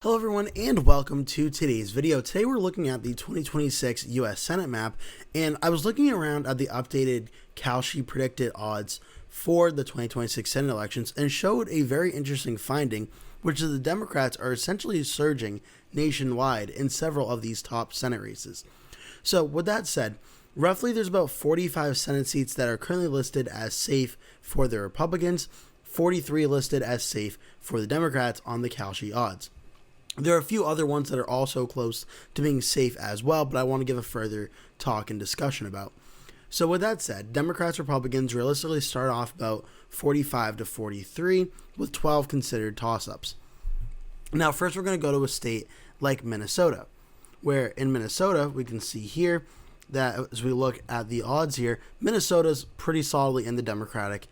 Hello everyone and welcome to today's video. Today we're looking at the 2026 US Senate map, and I was looking around at the updated Kalshi predicted odds for the 2026 Senate elections and showed a very interesting finding, which is the Democrats are essentially surging nationwide in several of these top Senate races. So with that said, roughly there's about 45 Senate seats that are currently listed as safe for the Republicans, 43 listed as safe for the Democrats on the Kalshi odds. There are a few other ones that are also close to being safe as well, but I want to give a further talk and discussion about. So with that said, Democrats, Republicans realistically start off about 45 to 43 with 12 considered toss-ups. Now, first we're going to go to a state like Minnesota, where in Minnesota we can see here that as we look at the odds here, Minnesota's pretty solidly in the Democratic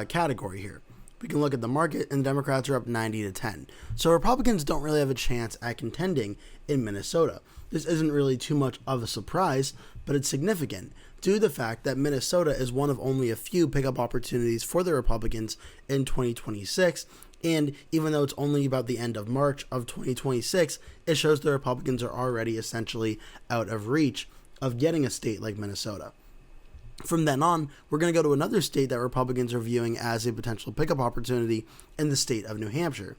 category here. We can look at the market, and the Democrats are up 90 to 10. So Republicans don't really have a chance at contending in Minnesota. This isn't really too much of a surprise, but it's significant due to the fact that Minnesota is one of only a few pickup opportunities for the Republicans in 2026. And even though it's only about the end of March of 2026, it shows the Republicans are already essentially out of reach of getting a state like Minnesota. From then on, we're going to go to another state that Republicans are viewing as a potential pickup opportunity in the state of New Hampshire.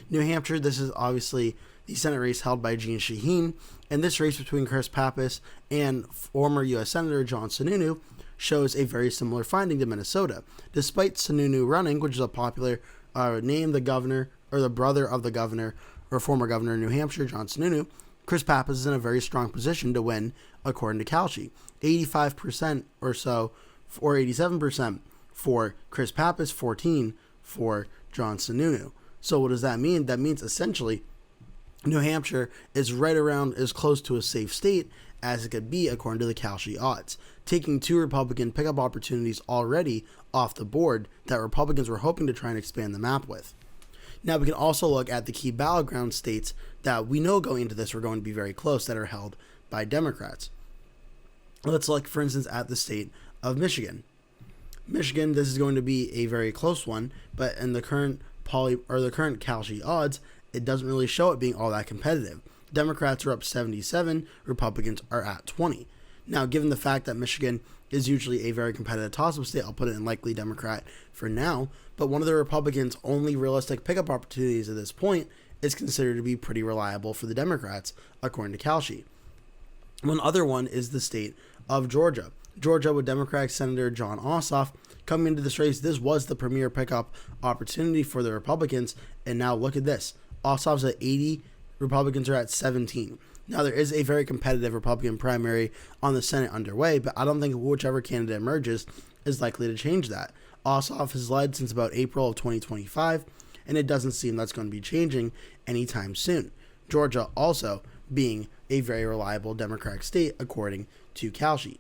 New Hampshire, this is obviously the Senate race held by Jeanne Shaheen, and this race between Chris Pappas and former U.S. Senator John Sununu shows a very similar finding to Minnesota. Despite Sununu running, which is a popular name, the governor, or the brother of the governor, or former governor of New Hampshire, John Sununu, Chris Pappas is in a very strong position to win, according to Kalshi. 85% or so, or 87% for Chris Pappas, 14% for John Sununu. So what does that mean? That means essentially New Hampshire is right around as close to a safe state as it could be according to the Kalshi odds, taking two Republican pickup opportunities already off the board that Republicans were hoping to try and expand the map with. Now we can also look at the key battleground states that we know going into this are going to be very close that are held by Democrats. Let's look, for instance, at the state of Michigan. Michigan, this is going to be a very close one, but in the current current Kalshi odds, it doesn't really show it being all that competitive. Democrats are up 77, Republicans are at 20. Now, given the fact that Michigan is usually a very competitive toss-up state, I'll put it in likely Democrat for now, but one of the Republicans' only realistic pickup opportunities at this point is considered to be pretty reliable for the Democrats, according to Kalshi. One other one is the state of Georgia. Georgia, with Democratic Senator Jon Ossoff coming into this race, this was the premier pickup opportunity for the Republicans, and now look at this. Ossoff's at 80, Republicans are at 17. Now, there is a very competitive Republican primary on the Senate underway, but I don't think whichever candidate emerges is likely to change that. Ossoff has led since about April of 2025, and it doesn't seem that's going to be changing anytime soon. Georgia also being a very reliable Democratic state, according to Kalshi.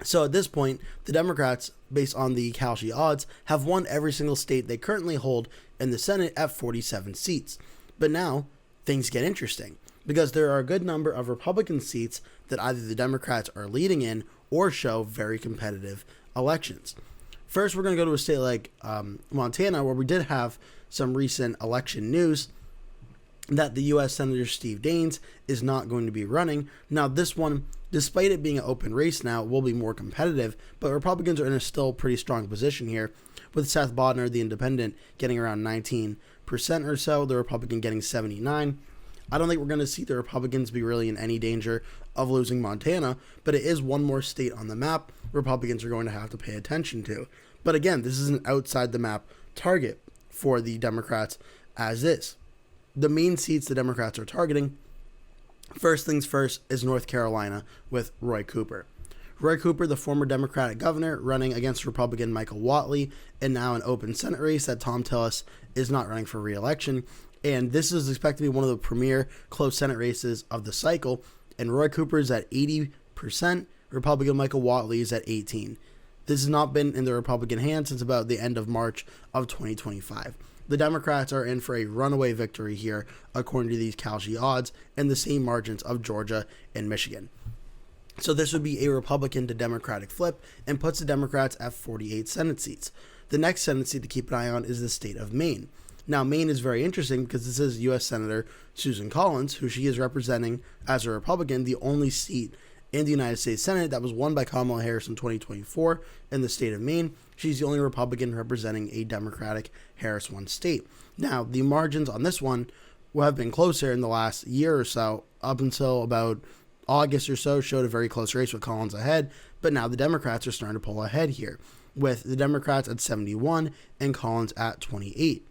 So at this point, the Democrats, based on the Kalshi odds, have won every single state they currently hold in the Senate at 47 seats. But now, things get interesting, because there are a good number of Republican seats that either the Democrats are leading in or show very competitive elections. First, we're going to go to a state like Montana, where we did have some recent election news that the U.S. Senator Steve Daines is not going to be running. Now, this one, despite it being an open race now, will be more competitive, but Republicans are in a still pretty strong position here, with Seth Bodnar, the independent, getting around 19% or so, the Republican getting 79%. I don't think we're going to see the Republicans be really in any danger of losing Montana, but it is one more state on the map Republicans are going to have to pay attention to. But again, this is an outside the map target for the Democrats as is. The main seats the Democrats are targeting, first things first, is North Carolina with Roy Cooper. Roy Cooper, the former Democratic governor, running against Republican Michael Whatley, and now an open Senate race that Tom Tillis is not running for re-election. And this is expected to be one of the premier close Senate races of the cycle. And Roy Cooper is at 80%. Republican Michael Whatley is at 18%. This has not been in the Republican hands since about the end of March of 2025. The Democrats are in for a runaway victory here, according to these Kalshi odds, and the same margins of Georgia and Michigan. So this would be a Republican to Democratic flip and puts the Democrats at 48 Senate seats. The next Senate seat to keep an eye on is the state of Maine. Now, Maine is very interesting because this is U.S. Senator Susan Collins, who she is representing as a Republican, the only seat in the United States Senate that was won by Kamala Harris in 2024 in the state of Maine. She's the only Republican representing a Democratic Harris-won state. Now, the margins on this one will have been closer in the last year or so, up until about August or so, showed a very close race with Collins ahead, but now the Democrats are starting to pull ahead here, with the Democrats at 71 and Collins at 28.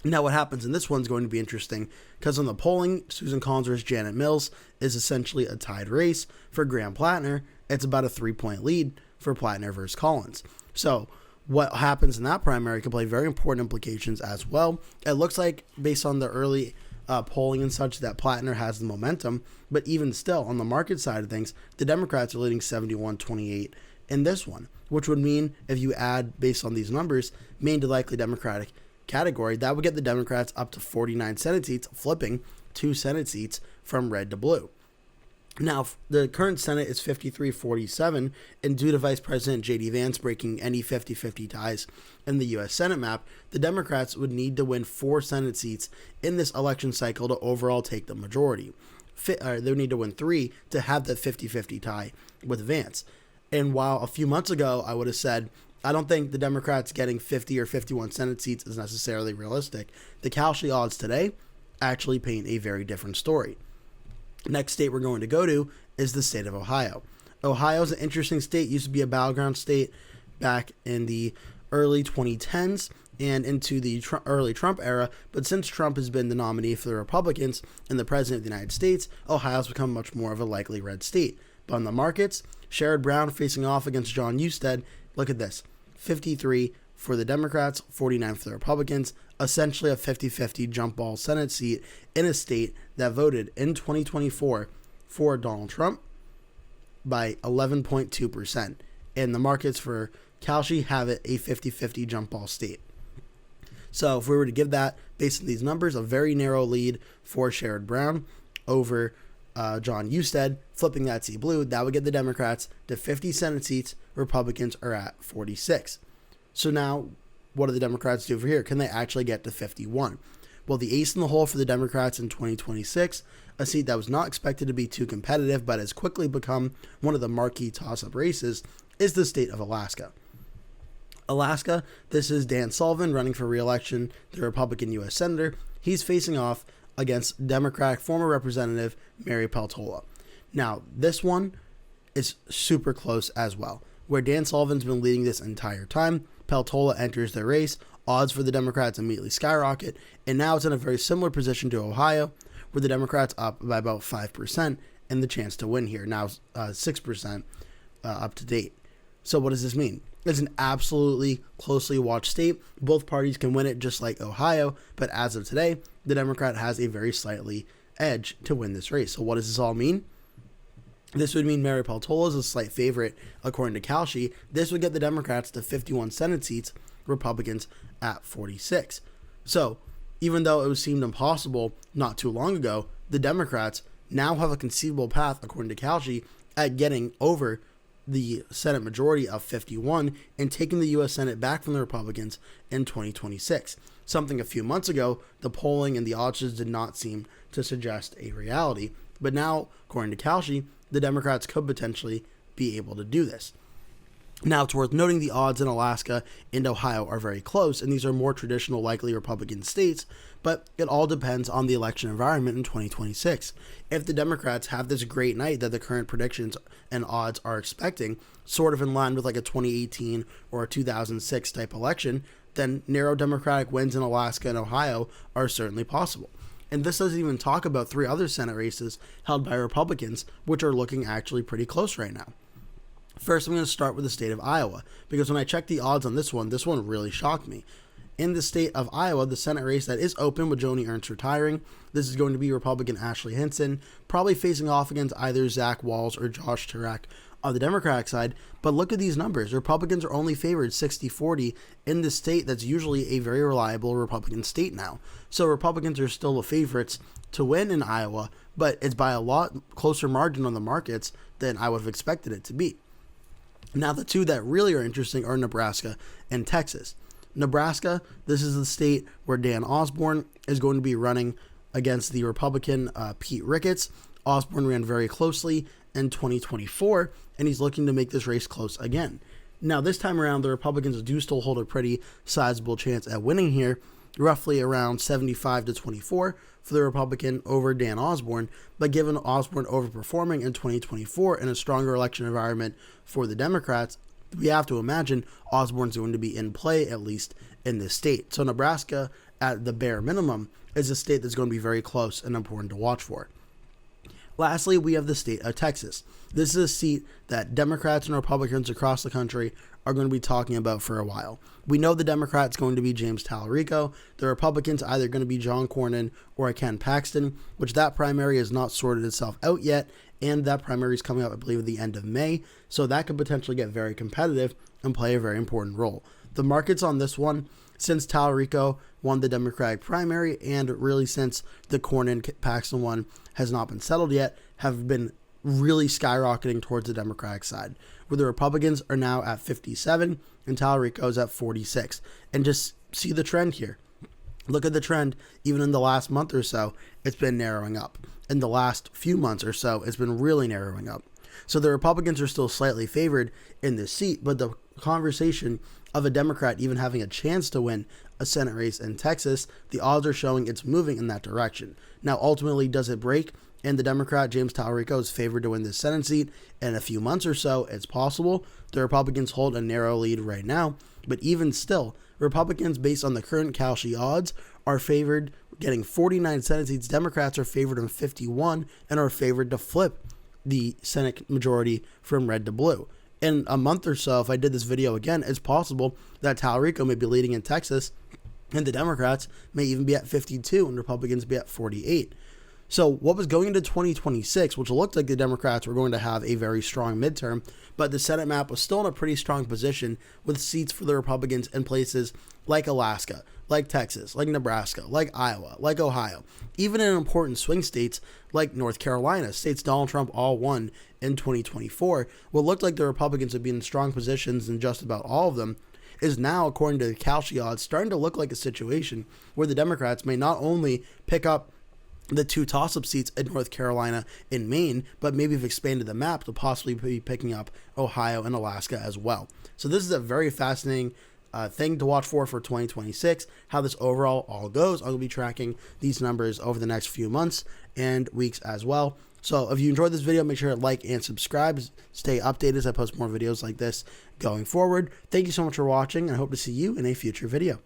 Now, what happens in this one's going to be interesting, because on the polling, Susan Collins versus Janet Mills is essentially a tied race. For Graham Plattner, it's about a 3-point lead for Plattner versus Collins. So what happens in that primary could play very important implications as well. It looks like, based on the early polling and such, that Plattner has the momentum, but even still, on the market side of things, the Democrats are leading 71-28 in this one, which would mean, if you add, based on these numbers, Maine to likely Democratic category, that would get the Democrats up to 49 Senate seats, flipping 2 Senate seats from red to blue. Now, the current Senate is 53-47, and due to Vice President J.D. Vance breaking any 50-50 ties in the U.S. Senate map, the Democrats would need to win 4 Senate seats in this election cycle to overall take the majority. They would need to win 3 to have the 50-50 tie with Vance. And while a few months ago I would have said, I don't think the Democrats getting 50 or 51 Senate seats is necessarily realistic, the Kalshi odds today actually paint a very different story. Next state we're going to go to is the state of Ohio. Ohio is an interesting state, used to be a battleground state back in the early 2010s and into the early Trump era, but since Trump has been the nominee for the Republicans and the president of the United States, Ohio's become much more of a likely red state. But on the markets, Sherrod Brown facing off against John Husted. Look at this, 53 for the Democrats, 49 for the Republicans, essentially a 50-50 jump ball Senate seat in a state that voted in 2024 for Donald Trump by 11.2%. And the markets for Kalshi have it a 50-50 jump ball state. So if we were to give that, based on these numbers, a very narrow lead for Sherrod Brown over John Husted, flipping that seat blue, that would get the Democrats to 50 Senate seats. Republicans are at 46. So now, what do the Democrats do for here? Can they actually get to 51? Well, the ace in the hole for the Democrats in 2026, a seat that was not expected to be too competitive but has quickly become one of the marquee toss-up races, is the state of Alaska. Alaska, this is Dan Sullivan running for re-election, the Republican U.S. Senator. He's facing off against Democratic former Representative Mary Peltola. Now, this one is super close as well, where Dan Sullivan's been leading this entire time. Peltola enters the race, odds for the Democrats immediately skyrocket, and now it's in a very similar position to Ohio, where the Democrats up by about 5% and the chance to win here, now 6% up to date. So what does this mean? It's an absolutely closely watched state. Both parties can win it just like Ohio, but as of today, the Democrat has a very slightly edge to win this race. So what does this all mean? This would mean Mary Peltola is a slight favorite according to Kalshi. This would get the Democrats to 51 Senate seats, Republicans at 46. So even though it seemed impossible not too long ago, the Democrats now have a conceivable path, according to Kalshi, at getting over the Senate majority of 51 and taking the U.S. Senate back from the Republicans in 2026. Something a few months ago, the polling and the odds did not seem to suggest a reality. But now, according to Kalshi, the Democrats could potentially be able to do this. Now, it's worth noting the odds in Alaska and Ohio are very close, and these are more traditional, likely Republican states, but it all depends on the election environment in 2026. If the Democrats have this great night that the current predictions and odds are expecting, sort of in line with like a 2018 or a 2006 type election, then narrow Democratic wins in Alaska and Ohio are certainly possible. And this doesn't even talk about 3 other Senate races held by Republicans, which are looking actually pretty close right now. First, I'm going to start with the state of Iowa, because when I checked the odds on this one really shocked me. In the state of Iowa, the Senate race that is open with Joni Ernst retiring, this is going to be Republican Ashley Hinson, probably facing off against either Zach Walz or Josh Turek on the Democratic side. But look at these numbers. Republicans are only favored 60-40 in the state that's usually a very reliable Republican state now. So Republicans are still the favorites to win in Iowa, but it's by a lot closer margin on the markets than I would have expected it to be. Now, the two that really are interesting are Nebraska and Texas. Nebraska, this is the state where Dan Osborne is going to be running against the Republican Pete Ricketts. Osborne ran very closely in 2024, and he's looking to make this race close again. Now, this time around, the Republicans do still hold a pretty sizable chance at winning here, roughly around 75 to 24 for the Republican over Dan Osborne. But given Osborne overperforming in 2024 in a stronger election environment for the Democrats, we have to imagine Osborne's going to be in play, at least in this state. So Nebraska, at the bare minimum, is a state that's going to be very close and important to watch for. Lastly, we have the state of Texas. This is a seat that Democrats and Republicans across the country are going to be talking about for a while. We know the Democrats going to be James Talarico. The Republicans either going to be John Cornyn or Ken Paxton, which that primary has not sorted itself out yet, and that primary is coming up, I believe, at the end of May. So that could potentially get very competitive and play a very important role. The markets on this one, since Talarico won the Democratic primary and really since the Cornyn-Paxton one has not been settled yet, have been really skyrocketing towards the Democratic side, where the Republicans are now at 57 and Talarico is at 46. And just see the trend here. Look at the trend. Even in the last month or so, it's been narrowing up. In the last few months or so, it's been really narrowing up. So the Republicans are still slightly favored in this seat, but the conversation of a Democrat even having a chance to win a Senate race in Texas, the odds are showing it's moving in that direction. Now, ultimately, does it break? And the Democrat, James Talarico, is favored to win this Senate seat in a few months or so. It's possible. The Republicans hold a narrow lead right now. But even still, Republicans, based on the current Kalshi odds, are favored getting 49 Senate seats. Democrats are favored in 51 and are favored to flip the Senate majority from red to blue. In a month or so, if I did this video again, it's possible that Talarico may be leading in Texas and the Democrats may even be at 52 and Republicans be at 48. So what was going into 2026, which looked like the Democrats were going to have a very strong midterm, but the Senate map was still in a pretty strong position with seats for the Republicans in places like Alaska, like Texas, like Nebraska, like Iowa, like Ohio, even in important swing states like North Carolina, states Donald Trump all won in 2024. What looked like the Republicans would be in strong positions in just about all of them is now, according to the Kalshi odds, starting to look like a situation where the Democrats may not only pick up the two toss-up seats in North Carolina and Maine, but maybe have expanded the map to possibly be picking up Ohio and Alaska as well. So this is a very fascinating thing to watch for 2026, how this overall all goes. I'll be tracking these numbers over the next few months and weeks as well. So if you enjoyed this video, make sure to like and subscribe. Stay updated as I post more videos like this going forward. Thank you so much for watching, and I hope to see you in a future video.